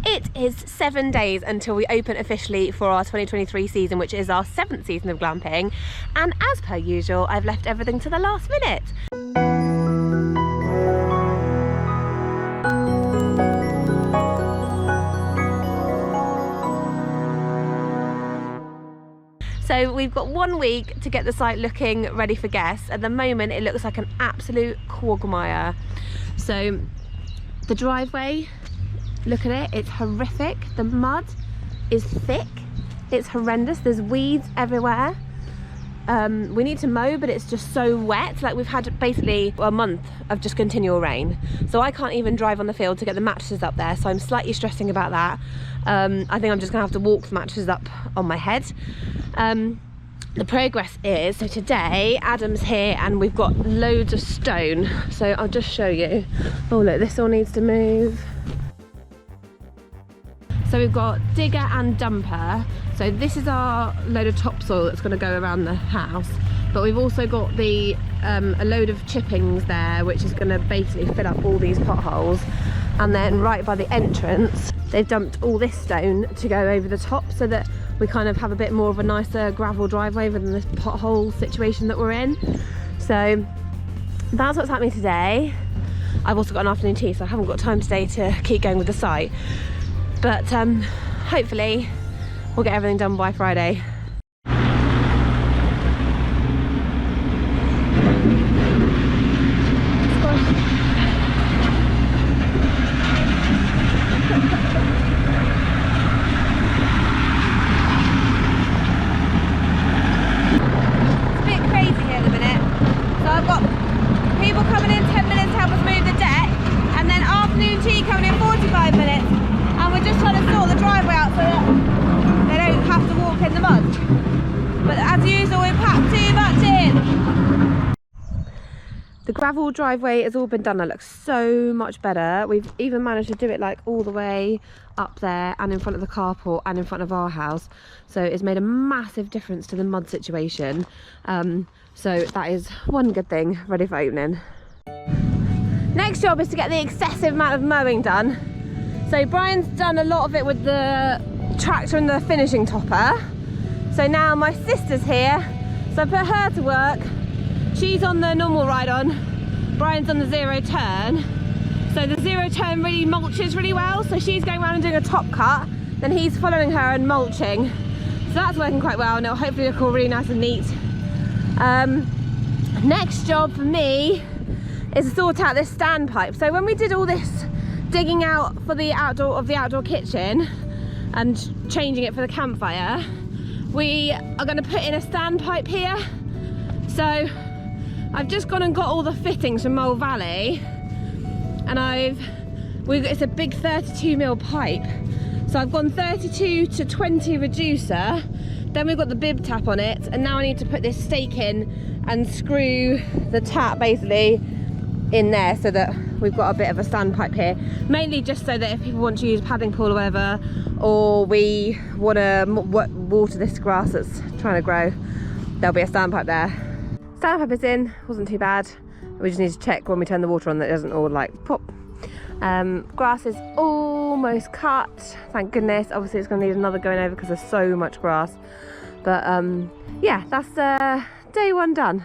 It is 7 days until we open officially for our 2023 season, which is our 7th season of glamping. And as per usual, I've left everything to the last minute. So we've got 1 week to get the site looking ready for guests. At the moment, it looks like an absolute quagmire. So the driveway, look at it, it's horrific. The mud is thick, it's horrendous. There's weeds everywhere. We need to mow, but it's just so wet. Like, we've had basically a month of just continual rain. So I can't even drive on the field to get the mattresses up there. So I'm slightly stressing about that. I think I'm just gonna have to walk the mattresses up on my head. The progress is, so today Adam's here and we've got loads of stone. So I'll just show you. Oh look, this all needs to move. So we've got digger and dumper. So this is our load of topsoil that's going to go around the house. But we've also got the a load of chippings there, which is going to basically fill up all these potholes. And then right by the entrance, they've dumped all this stone to go over the top so that we kind of have a bit more of a nicer gravel driveway than this pothole situation that we're in. So that's what's happening today. I've also got an afternoon tea, so I haven't got time today to keep going with the site. But hopefully we'll get everything done by Friday. The gravel driveway has all been done. It looks so much better. We've even managed to do it like all the way up there and in front of the carport and in front of our house. So it's made a massive difference to the mud situation. So that is one good thing ready for opening. Next job is to get the excessive amount of mowing done. So Brian's done a lot of it with the tractor and the finishing topper. So now my sister's here. So I put her to work. She's on the normal ride on, Brian's on the zero turn. So the zero turn really mulches really well, so she's going around and doing a top cut, then he's following her and mulching. So that's working quite well and it'll hopefully look all really nice and neat. Next job for me is to sort out this standpipe. So when we did all this digging out for the outdoor kitchen and changing it for the campfire, we are going to put in a standpipe here. So I've just gone and got all the fittings from Mole Valley, and it's a big 32mm pipe. So I've gone 32 to 20 reducer, then we've got the bib tap on it, and now I need to put this stake in and screw the tap basically in there so that we've got a bit of a standpipe here. Mainly just so that if people want to use paddling pool or whatever, or we want to water this grass that's trying to grow, there'll be a standpipe there. Standpipe is in, wasn't too bad. We just need to check when we turn the water on that it doesn't all like pop. Grass is almost cut, thank goodness. Obviously it's going to need another going over because there's so much grass. But yeah, that's day one done.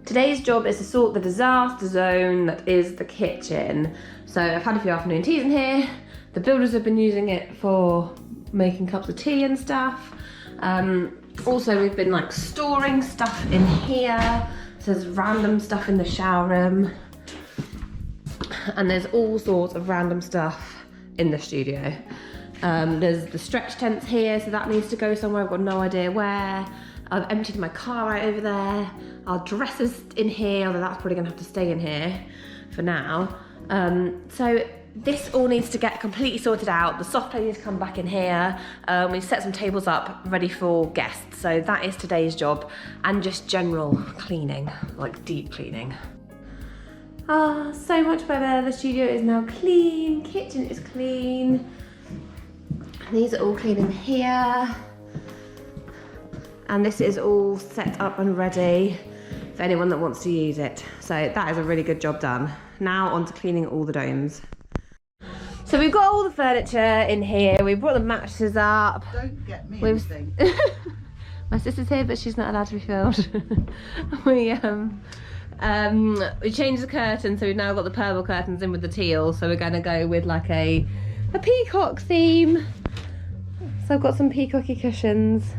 Today's job is to sort the disaster zone that is the kitchen. So I've had a few afternoon teas in here. The builders have been using it for making cups of tea and stuff. Also we've been like storing stuff in here. So there's random stuff in the shower room. And there's all sorts of random stuff in the studio. There's the stretch tents here, so that needs to go somewhere. I've got no idea where. I've emptied my car out over there. Our dresser's in here, although that's probably gonna have to stay in here for now. So this all needs to get completely sorted out. The soft play needs to come back in here. We've set some tables up ready for guests. So that is today's job, and just general cleaning, like deep cleaning. Ah, so much better. The studio is now clean, kitchen is clean. These are all clean in here. And this is all set up and ready for anyone that wants to use it. So that is a really good job done. Now on to cleaning all the domes. So we've got all the furniture in here. We brought the mattresses up. Don't get me anything. My sister's here, but she's not allowed to be filmed. We changed the curtains, so we've now got the purple curtains in with the teal. So we're going to go with like a peacock theme. So I've got some peacocky cushions.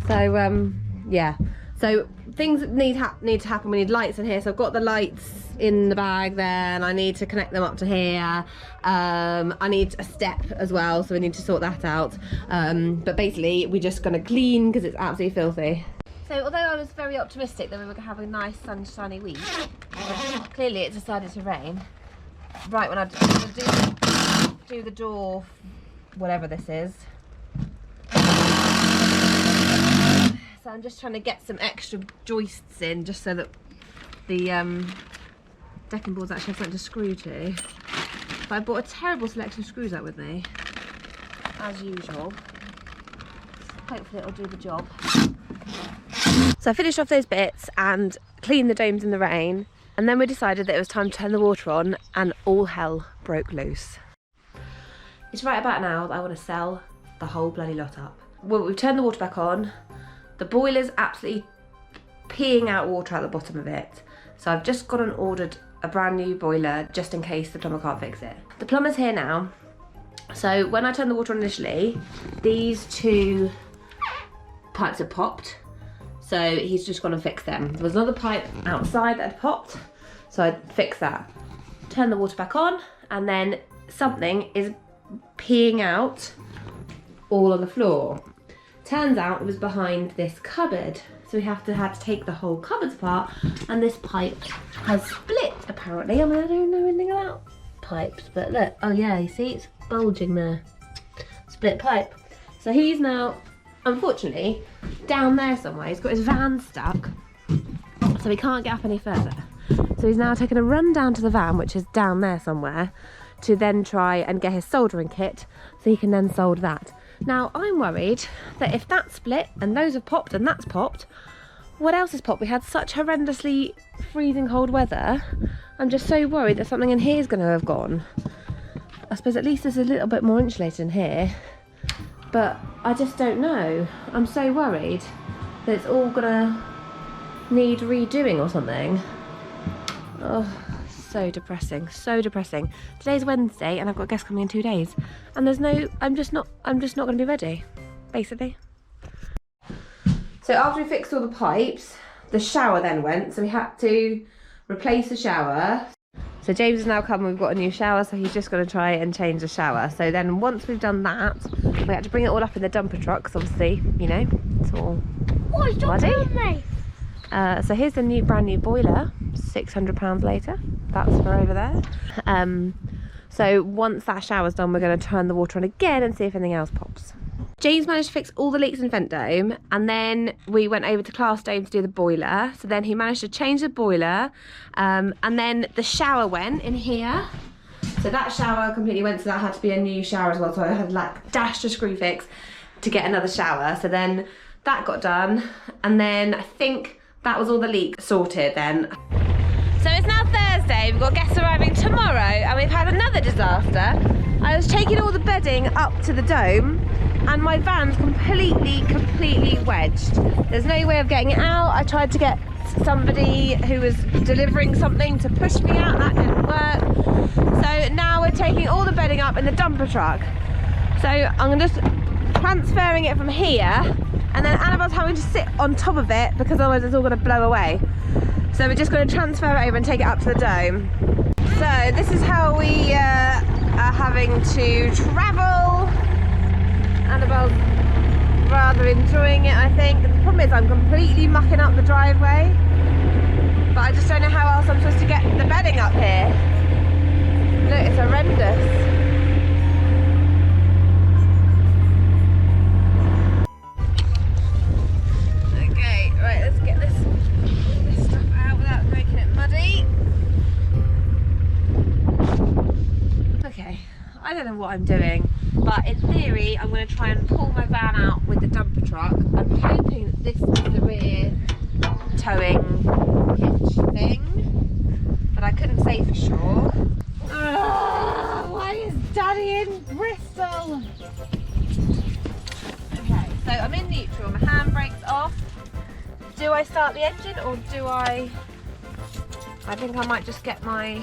So yeah. So things that need to happen. We need lights in here. So I've got the lights in the bag there, and I need to connect them up to here. I need a step as well, so we need to sort that out. But basically we're just gonna clean because it's absolutely filthy. So although I was very optimistic that we were gonna have a nice sunshiny week, clearly it decided to rain right when I do the door, whatever this is. So I'm just trying to get some extra joists in, just so that the decking boards actually have something to screw to. But I bought a terrible selection of screws out with me, as usual. Hopefully it'll do the job. So I finished off those bits and cleaned the domes in the rain, and then we decided that it was time to turn the water on, and all hell broke loose. It's right about now that I want to sell the whole bloody lot up. Well, we've turned the water back on. The boiler's absolutely peeing out water out the bottom of it. So I've just gone and ordered a brand new boiler just in case the plumber can't fix it. The plumber's here now. So when I turned the water on initially, these two pipes had popped. So he's just gone and fixed them. There was another pipe outside that had popped. So I fixed that. Turn the water back on, and then something is peeing out all on the floor. Turns out it was behind this cupboard. So we had to take the whole cupboard apart, and this pipe has split apparently. I mean, I don't know anything about pipes, but look, oh yeah, you see it's bulging there. Split pipe. So he's now, unfortunately, down there somewhere. He's got his van stuck, so he can't get up any further. So he's now taken a run down to the van, which is down there somewhere, to then try and get his soldering kit so he can then solder that. Now, I'm worried that if that's split and those have popped and that's popped, what else has popped? We had such horrendously freezing cold weather. I'm just so worried that something in here is going to have gone. I suppose at least there's a little bit more insulated in here, but I just don't know. I'm so worried that it's all going to need redoing or something. Oh, so depressing, so depressing. Today's Wednesday and I've got a guest coming in 2 days, and there's no, I'm just not going to be ready, basically. So after we fixed all the pipes, the shower then went, so we had to replace the shower. So James has now come and we've got a new shower, so he's just going to try and change the shower. So then once we've done that, we had to bring it all up in the dumper truck, because obviously, you know, it's all muddy. So here's the brand new boiler, £600 later. That's for over there. So once that shower's done, we're going to turn the water on again and see if anything else pops. James managed to fix all the leaks in the vent dome, and then we went over to Class Dome to do the boiler. So then he managed to change the boiler, and then the shower went in here. So that shower completely went, so that had to be a new shower as well. So I had like dashed a screw fix to get another shower. So then that got done, and then I think that was all the leaks sorted then. So it's now Thursday, we've got guests arriving tomorrow, and we've had another disaster. I was taking all the bedding up to the dome, and my van's completely wedged. There's no way of getting it out. I tried to get somebody who was delivering something to push me out, that didn't work. So now we're taking all the bedding up in the dumper truck. So I'm just transferring it from here, and then Annabelle's having to sit on top of it because otherwise it's all going to blow away. So we're just going to transfer it over and take it up to the dome. So this is how we are having to travel. Annabelle's rather enjoying it, I think. The problem is I'm completely mucking up the driveway, but I just don't know how else I'm supposed to get the bedding up here. Look, it's horrendous. Okay, right, let's get this stuff out without making it muddy. Okay, I don't know what I'm doing, but in theory I'm going to try and pull my van out with the dumper truck. I'm hoping that this is the rear towing hitch thing, but I couldn't say for sure. Why is Daddy in Bristol. Okay, so I'm in neutral, my handbrake's off. Do I start the engine or do I think I might just get my,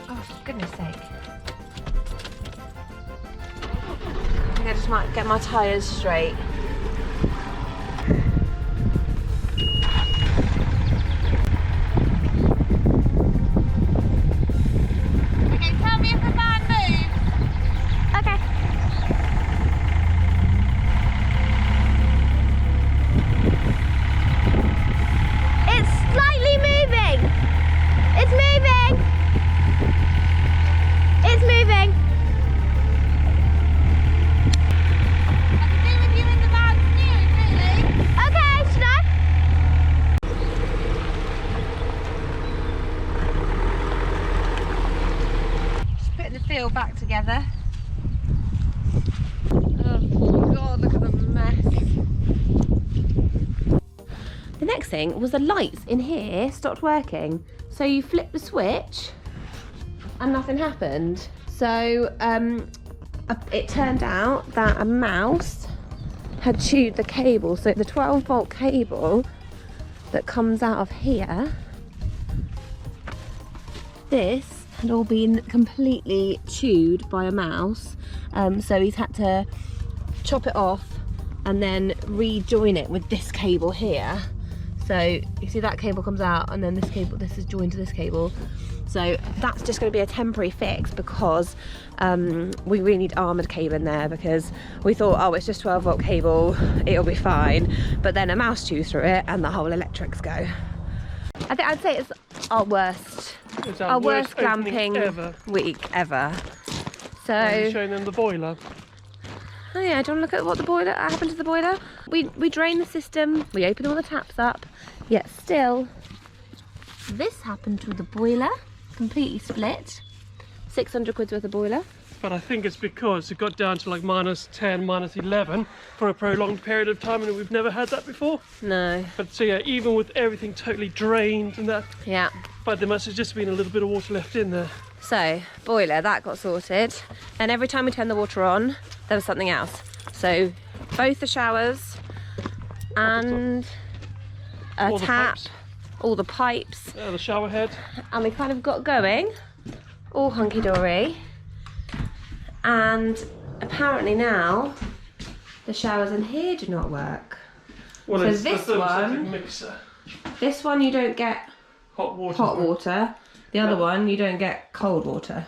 oh for goodness sake. I think I just might get my tyres straight. Okay, tell me if the van moves. Okay. It's slightly moving. It's moving. It's moving. I can do with you in the van steering, really. Okay, should I? Just putting the feel back together. Oh God, look at the mess. The next thing was the lights in here stopped working. So you flip the switch and nothing happened. So it turned out that a mouse had chewed the cable. So the 12-volt cable that comes out of here, this had all been completely chewed by a mouse. So he's had to chop it off and then rejoin it with this cable here. So you see that cable comes out and then this cable, this is joined to this cable. So that's just going to be a temporary fix because we really need armoured cable in there because we thought, oh, it's just 12-volt cable, it'll be fine. But then a mouse chews through it and the whole electrics go. I think I'd say it's our worst glamping week ever. So I'm showing them the boiler. Oh yeah, do you want to look at what the boiler happened to the boiler? We drained the system, we opened all the taps up, yet still this happened to the boiler, completely split. 600 quid's worth of boiler. But I think it's because it got down to like -10, -11 for a prolonged period of time, and we've never had that before. No. But so yeah, even with everything totally drained and that, Yeah. but there must have just been a little bit of water left in there. So, boiler, that got sorted. And every time we turned the water on, there was something else. So, both the showers and a tap, all the pipes. The shower head. And we kind of got going, all hunky-dory. And apparently now, the showers in here do not work. Well, so it's this the one, mixer. This one you don't get hot water. The other one you don't get cold water.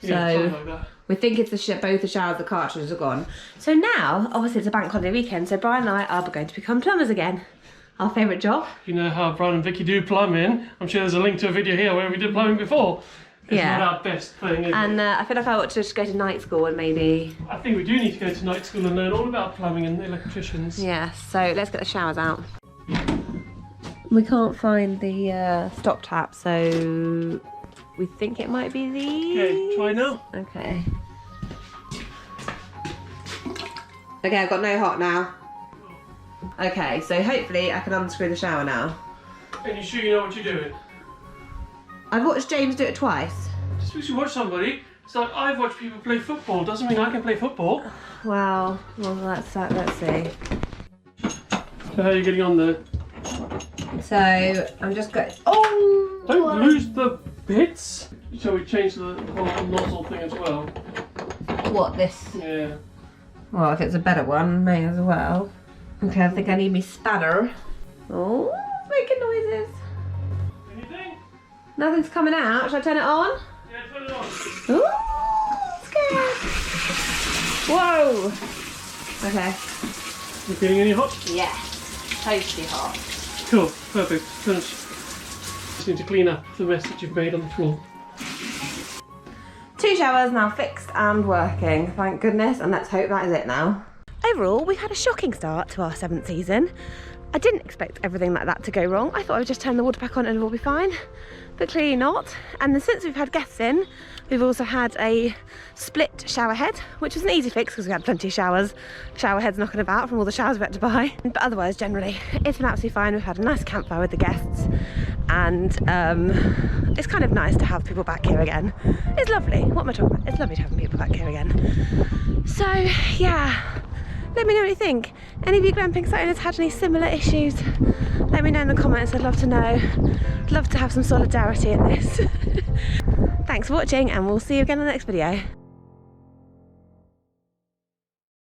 So Yeah, like that. we think it's both the showers, the cartridges are gone. So now, obviously it's a bank holiday weekend, so Brian and I are going to become plumbers again. Our favourite job. You know how Brian and Vicky do plumbing. I'm sure there's a link to a video here where we did plumbing before. It's not our best thing, is and it? I feel like I ought to just go to night school and maybe... I think we do need to go to night school and learn all about plumbing and electricians. Yeah, so let's get the showers out. We can't find the stop tap, so we think it might be these. Okay, try now. Okay. Okay, I've got no hot now. Okay, so hopefully I can unscrew the shower now. And you sure you know what you're doing? I've watched James do it twice. Just because you watch somebody, it's like I've watched people play football, doesn't mean I can play football. Wow, well let's see. So how are you getting on there? So I'm just going. Oh! Don't lose the bits. Shall we change the whole nozzle thing as well? What, this? Yeah. Well, if it's a better one, may as well. Okay, I think I need me spanner. Oh, it's making noises. Anything? Nothing's coming out. Should I turn it on? Yeah, turn it on. Ooh, scared. Whoa. Okay. You feeling any hot? Yeah. Toasty hot. Cool, perfect. Finished. Just need to clean up the mess that you've made on the floor. 2 showers now fixed and working, thank goodness, and let's hope that is it now. Overall, we've had a shocking start to our 7th season. I didn't expect everything like that to go wrong. I thought I would just turn the water back on and it will be fine, but clearly not. And then since we've had guests in, we've also had a split shower head, which was an easy fix because we had plenty of shower heads knocking about from all the showers we had to buy. But otherwise, generally, it's been absolutely fine. We've had a nice campfire with the guests and it's kind of nice to have people back here again. It's lovely. What am I talking about? It's lovely to have people back here again. So yeah, let me know what you think. Any of you glamping site owners had any similar issues? Let me know in the comments. I'd love to know. I'd love to have some solidarity in this. Thanks for watching, and we'll see you again in the next video.